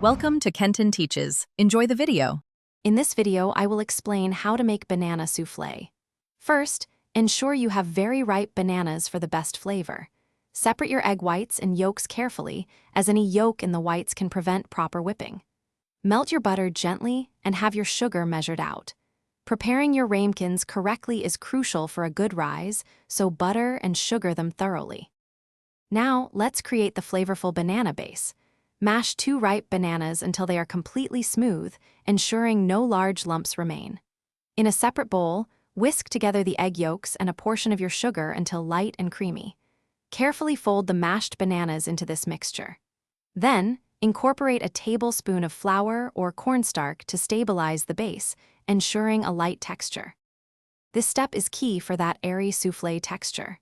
Welcome to Kenton Teaches. Enjoy the video. In this video, I will explain how to make banana soufflé. First, ensure you have very ripe bananas for the best flavor. Separate your egg whites and yolks carefully, as any yolk in the whites can prevent proper whipping. Melt your butter gently and have your sugar measured out. Preparing your ramekins correctly is crucial for a good rise, so butter and sugar them thoroughly. Now, let's create the flavorful banana base. Mash 2 ripe bananas until they are completely smooth, ensuring no large lumps remain. In a separate bowl, whisk together the egg yolks and a portion of your sugar until light and creamy. Carefully fold the mashed bananas into this mixture. Then, incorporate a tablespoon of flour or cornstarch to stabilize the base, ensuring a light texture. This step is key for that airy soufflé texture.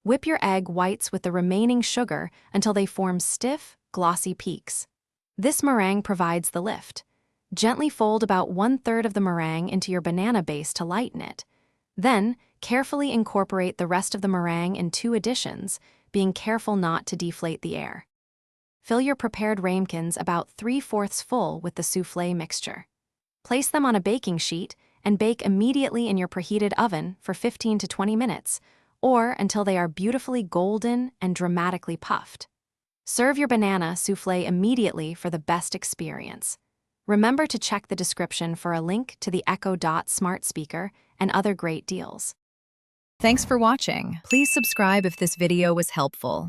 Whip your egg whites with the remaining sugar until they form stiff, glossy peaks. This meringue provides the lift. Gently fold about 1/3 of the meringue into your banana base to lighten it. Then, carefully incorporate the rest of the meringue in 2 additions, being careful not to deflate the air. Fill your prepared ramekins about 3/4 full with the soufflé mixture. Place them on a baking sheet and bake immediately in your preheated oven for 15 to 20 minutes, or until they are beautifully golden and dramatically puffed. Serve your banana soufflé immediately for the best experience. Remember to check the description for a link to the Echo Dot smart speaker and other great deals. Thanks for watching. Please subscribe if this video was helpful.